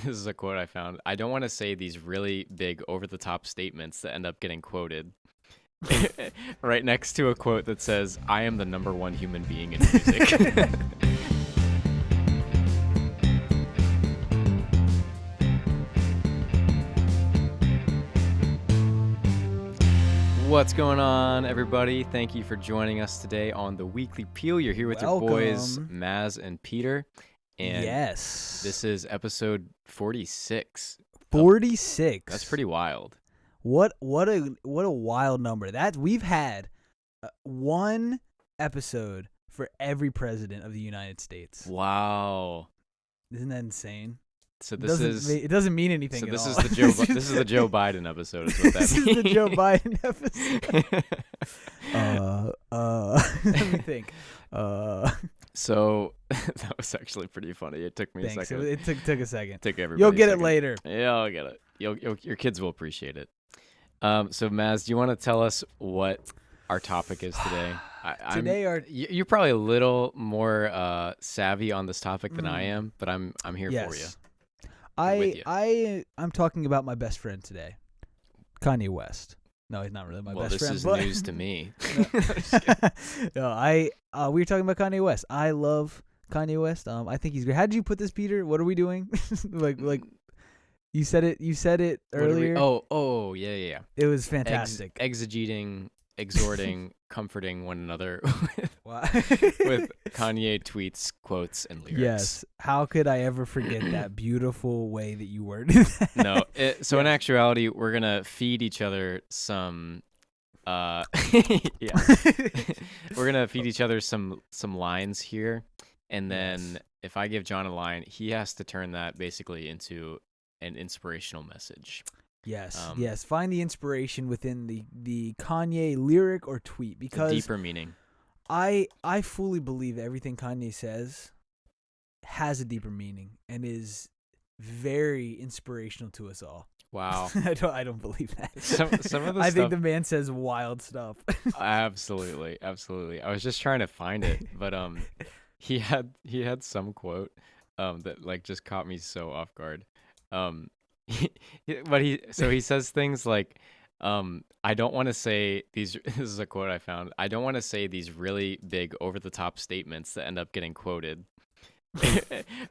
this is a quote I found. I don't want to say these really big over-the-top statements that end up getting quoted. Right next to a quote that says, I am the number one human being in music. What's going on, everybody? Thank you for joining us today on the Weekly Peel. You're here with your boys, Mazz and Peter. And yes, this is episode 46. 46. That's pretty wild. What a wild number. That we've had one episode for every president of the United States. Wow. Isn't that insane? So it doesn't mean anything. So this at is all. this is the Joe Biden episode. Is what that This means. is the Joe Biden episode. Let me think. So that was actually pretty funny. It took me a second. It took a second. Took everybody. You'll get a it second. later. Yeah, I'll get it. Your kids will appreciate it. So Mazz, do you want to tell us what our topic is today? You're probably a little more savvy on this topic than I am, but I'm here for you. I'm talking about my best friend today, Kanye West. No, he's not really my best friend. This is news to me. No, we were talking about Kanye West. I love Kanye West. I think he's great. How did you put this, Peter? What are we doing? like you said it earlier. Yeah. It was fantastic. Exegeting, exhorting, comforting one another Wow. with Kanye tweets, quotes, and lyrics. Yes. How could I ever forget that beautiful way that you worded that? No. In actuality, we're gonna feed each other some. We're gonna feed each other some lines here, and then if I give John a line, he has to turn that basically into an inspirational message. Yes. Find the inspiration within the Kanye lyric or tweet, because deeper meaning. I fully believe that everything Kanye says has a deeper meaning and is very inspirational to us all. Wow. I don't believe that. Some of the stuff, think the man says wild stuff. Absolutely. I was just trying to find it, but he had some quote that like just caught me so off guard. He says things like, I don't want to say these. This is a quote I found. I don't want to say these really big over the top statements that end up getting quoted.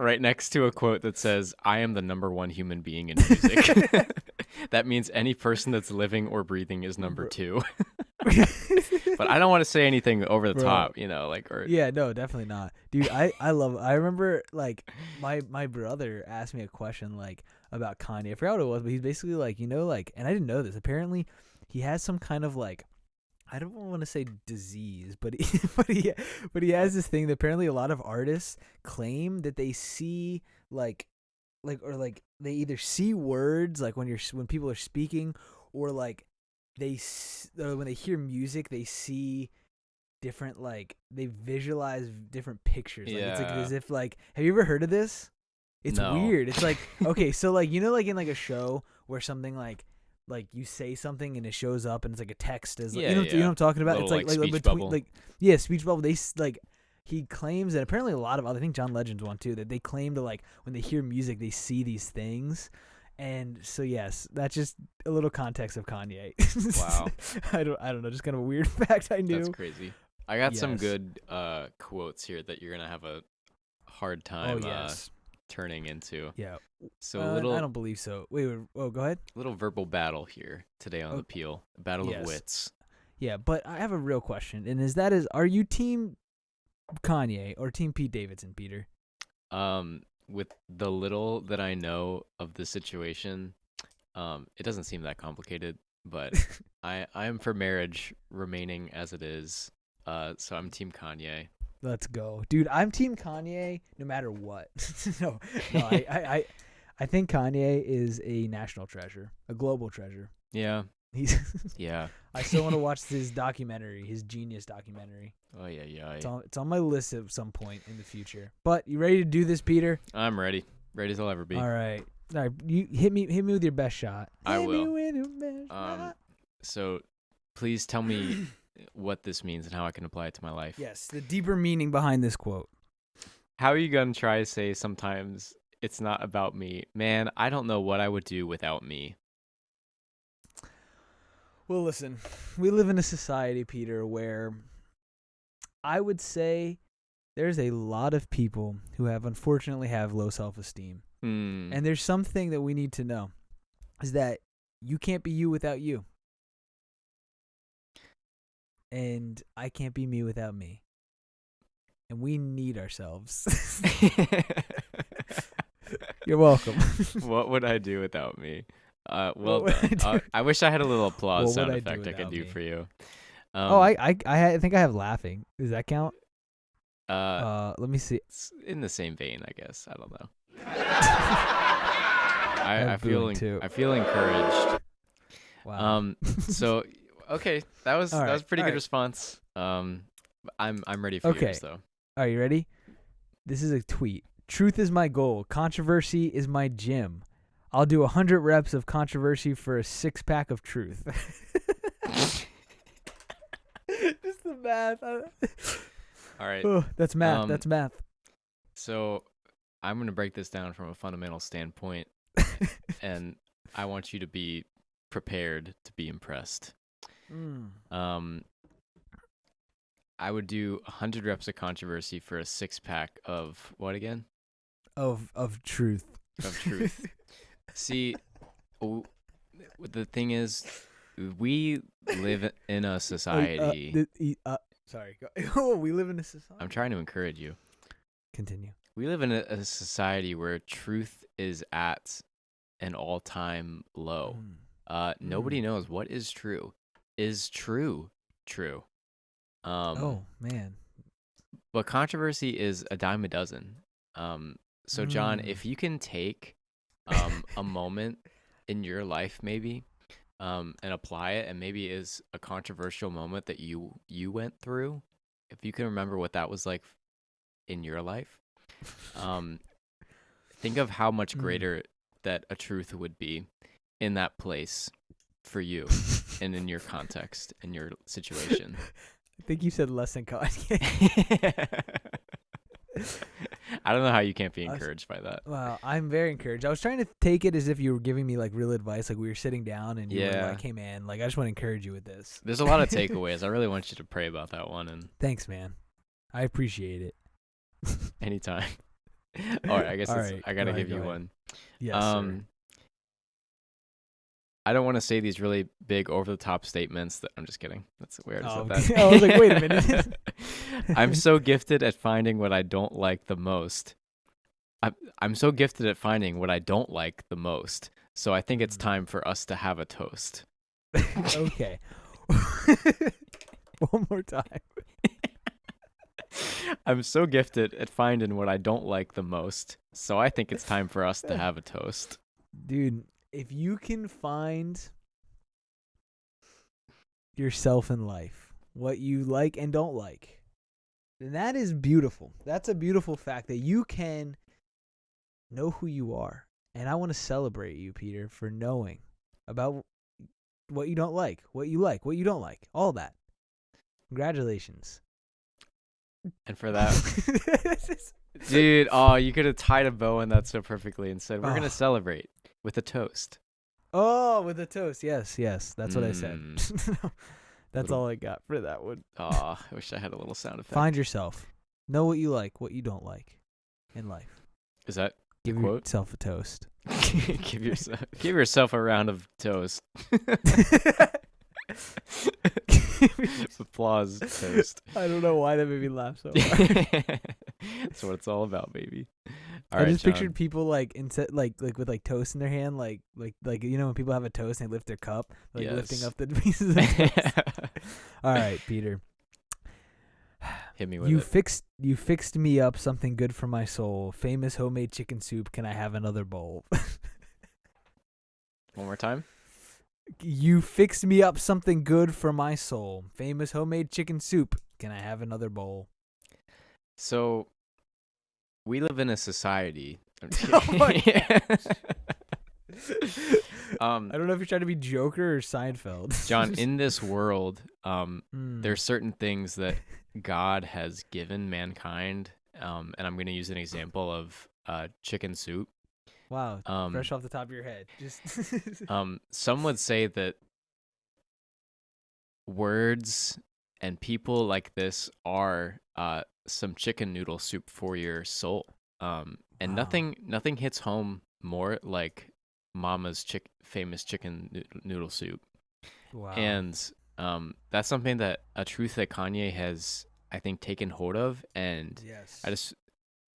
Right next to a quote that says, I am the number one human being in music. That means any person that's living or breathing is number two. But I don't want to say anything over the top, Yeah, no, definitely not. Dude, I remember like my brother asked me a question like about Kanye. I forgot what it was, but he's basically like, and I didn't know this. Apparently he has some kind of like, I don't want to say disease, but he has this thing that apparently a lot of artists claim that they see like they either see words like when people are speaking, or like when they hear music they see different, like they visualize different pictures. Like it's like as if like, have you ever heard of this? It's weird. It's like, okay, so like like in like a show where something like you say something and it shows up and it's like a text as like, you know what I'm talking about? Little, it's like speech between bubble. Speech bubble. They like, he claims that apparently a lot of other, I think John Legend's one too, that they claim to like when they hear music they see these things. And so yes, that's just a little context of Kanye. Wow. I don't know, just kind of a weird fact I knew. That's crazy. I got some good quotes here that you're gonna have a hard time turning into. Yeah. So I don't believe so. Wait, go ahead. Little verbal battle here today on the Peel. A battle of wits. Yeah, but I have a real question, and are you team Kanye or team Pete Davidson, Peter? With the little that I know of the situation, it doesn't seem that complicated, but I am for marriage remaining as it is. So I'm team Kanye. Let's go, dude. I'm team Kanye no matter what. no, I think Kanye is a national treasure, a global treasure. Yeah. Yeah. I still want to watch his documentary, his Genius documentary. Oh yeah. It's on my list at some point in the future. But you ready to do this, Peter? I'm ready. Ready as I'll ever be. All right. You hit me with your best shot. I will. Hit me with your best shot. So please tell me what this means and how I can apply it to my life. Yes, the deeper meaning behind this quote. How are you gonna try to say sometimes It's not about me. Man, I don't know what I would do without me. Well, listen, we live in a society, Peter, where I would say there's a lot of people who unfortunately have low self-esteem. And there's something that we need to know is that you can't be you without you. And I can't be me without me. And we need ourselves. You're welcome. What would I do without me? Well done. I wish I had a little applause sound effect I could do for you. I think I have laughing. Does that count? Let me see. It's in the same vein, I guess. I don't know. I feel encouraged. Wow. So okay, that was a pretty good response. I'm ready for yours though. Are you ready? This is a tweet. Truth is my goal. Controversy is my gym. I'll do 100 reps of controversy for a 6-pack of truth. Just the math. All right. Oh, that's math. That's math. So I'm going to break this down from a fundamental standpoint, and I want you to be prepared to be impressed. I would do 100 reps of controversy for a 6-pack of what again? Of truth. Of truth. See, the thing is, we live in a society. Sorry. Oh, we live in a society. I'm trying to encourage you. Continue. We live in a society where truth is at an all-time low. Nobody knows what is true. Is true true? Oh man. But controversy is a dime a dozen. So John, if you can take a moment in your life maybe and apply it, and maybe is a controversial moment that you went through, if you can remember what that was like in your life, think of how much greater that a truth would be in that place for you and in your context, in your situation. I think you said less than Kanye. I don't know how you can't be encouraged by that. Wow, I'm very encouraged. I was trying to take it as if you were giving me like real advice, like we were sitting down and you were like, "Hey man, like I just want to encourage you with this." There's a lot of takeaways. I really want you to pray about that one. And thanks, man. I appreciate it. Anytime. All right, I guess I gotta give you one. Yes, sir. I don't want to say these really big over-the-top statements. I'm just kidding. That's weird. I was like, wait a minute. I'm so gifted at finding what I don't like the most. I'm so gifted at finding what I don't like the most. So I think it's time for us to have a toast. Okay. One more time. I'm so gifted at finding what I don't like the most. So I think it's time for us to have a toast. Dude, if you can find yourself in life, what you like and don't like, then that is beautiful. That's a beautiful fact that you can know who you are. And I want to celebrate you, Peter, for knowing about what you don't like, what you don't like, all that. Congratulations. And for that, dude, you could have tied a bow on that so perfectly and said, we're going to celebrate with a toast. Oh, with a toast. Yes. That's what I said. That's all I got for that one. I wish I had a little sound effect. Find yourself. Know what you like, what you don't like in life. Is that Give the quote? Yourself a toast. Give yourself a round of toast. Applause toast. I don't know why that made me laugh so hard. That's what it's all about, baby. I just pictured people like instead like with like toast in their hand, like you know when people have a toast and they lift their cup, like lifting up the pieces of toast. All right, Peter. Hit me with it. You fixed me up something good for my soul. Famous homemade chicken soup. Can I have another bowl? One more time. You fixed me up something good for my soul. Famous homemade chicken soup. Can I have another bowl? So, we live in a society. Oh my God. I don't know if you're trying to be Joker or Seinfeld. John, in this world, there's certain things that God has given mankind, and I'm going to use an example of chicken soup. Wow. Um, Fresh off the top of your head. Just some would say that words and people like this are some chicken noodle soup for your soul. And Wow. nothing hits home more like Mama's famous chicken noodle soup. Wow. And that's something that a truth that Kanye has, I think, taken hold of. And Yes. I just,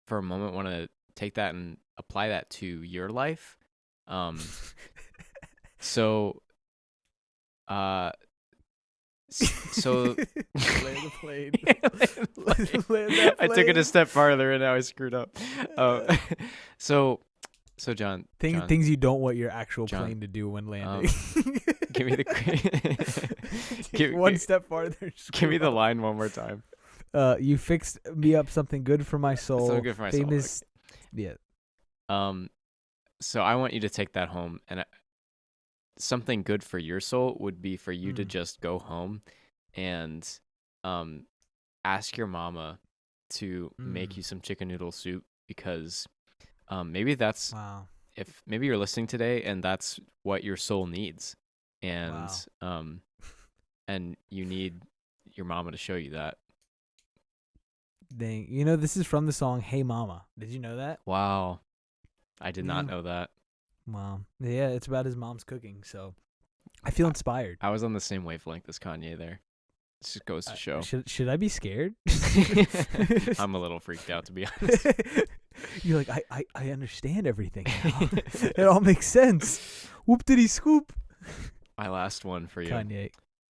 for a moment, want to take that and apply that to your life. So, so Land the plane. I took it a step farther and now I screwed up. So John, Things you don't want your actual John, plane to do when landing. give me the one step farther. Give me the line one more time. You fixed me up something good for my soul. Something good for my soul. Yeah. So I want you to take that home, and something good for your soul would be for you to just go home and ask your mama to make you some chicken noodle soup, because maybe that's if maybe you're listening today and that's what your soul needs, and and you need your mama to show you that. Dang. This is from the song Hey Mama. Did you know that? Wow. I did not know that. Wow. Yeah, it's about his mom's cooking, so I feel inspired. I was on the same wavelength as Kanye there. This just goes to show. Should I be scared? I'm a little freaked out, to be honest. You're like, I understand everything now. It all makes sense. Whoop-diddy scoop. My last one for you.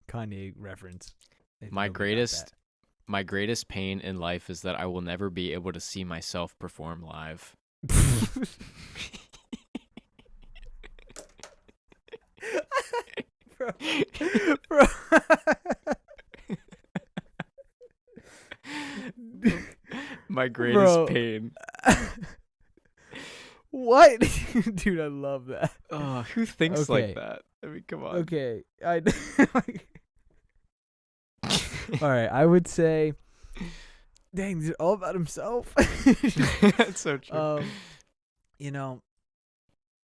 Kanye reference. My greatest pain in life is that I will never be able to see myself perform live. Bro. My greatest pain. What? Dude, I love that. Oh, who thinks like that? I mean, come on. Okay. All right, I would say, dang, is it all about himself? That's so true.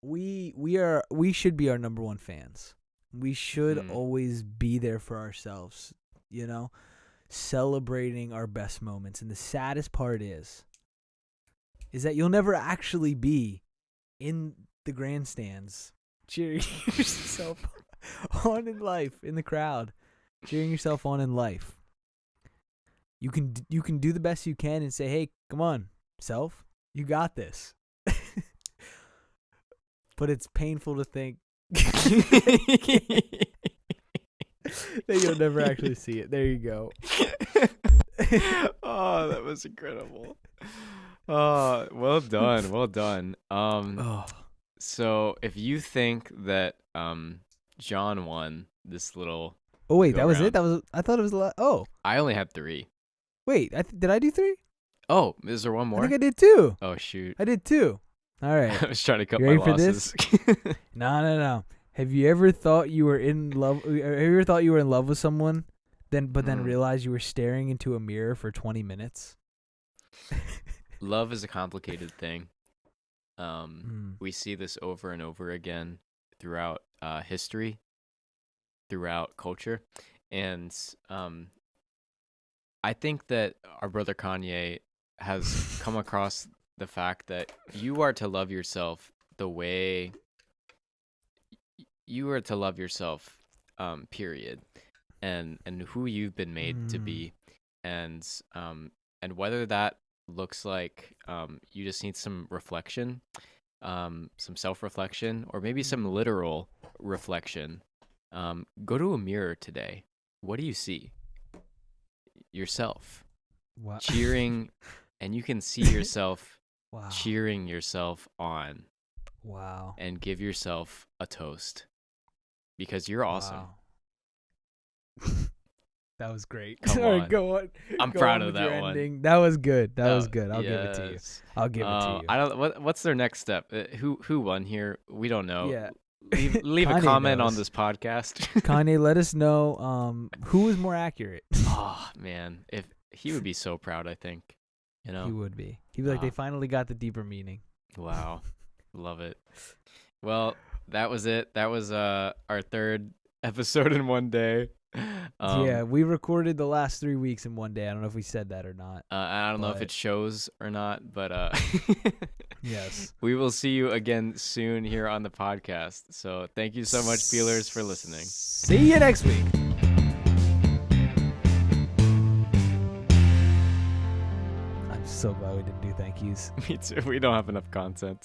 We should be our number one fans. We should always be there for ourselves, celebrating our best moments. And the saddest part is that you'll never actually be in the grandstands cheering yourself on in life, in the crowd, cheering yourself on in life. You can do the best you can and say, hey, come on, self, you got this. But it's painful to think that you'll never actually see it. There you go. Oh, that was incredible. Oh, well done. So if you think that John won this little Oh wait, that was it? I thought it was a lot. Oh. I only had 3. Wait, did I do 3? Oh, is there one more? I think I did 2. Oh shoot. I did 2. All right. I was trying to cut you my ready losses. For this? No. Have you ever thought you were in love? Have you ever thought you were in love with someone, then realized you were staring into a mirror for 20 minutes? Love is a complicated thing. We see this over and over again throughout history, throughout culture, and I think that our brother Kanye has come across the fact that you are to love yourself the way you are to love yourself, period, and who you've been made to be, and whether that looks like you just need some reflection, some self-reflection, or maybe some literal reflection. Go to a mirror today. What do you see? Yourself. Wow. Cheering, and you can see yourself wow. cheering yourself on. Wow. And give yourself a toast, because you're awesome. Wow. That was great. Come on. Go on. I'm proud of that one. Ending. That was good. That was good. I'll give it to you. I'll give it to you. I don't. What's their next step? Who won here? We don't know. Yeah. Leave a comment on this podcast. Kanye, let us know who was more accurate. Oh man, if he would be so proud, I think. He would be. He'd be like, they finally got the deeper meaning. Wow. Love it. Well, that was it. That was our third episode in one day. Yeah, we recorded the last 3 weeks in one day. I don't know if we said that or not. I don't know if it shows or not, but yes. We will see you again soon here on the podcast. So thank you so much, Feelers, for listening. See you next week. I'm so glad we didn't do thank yous. Me too. We don't have enough content.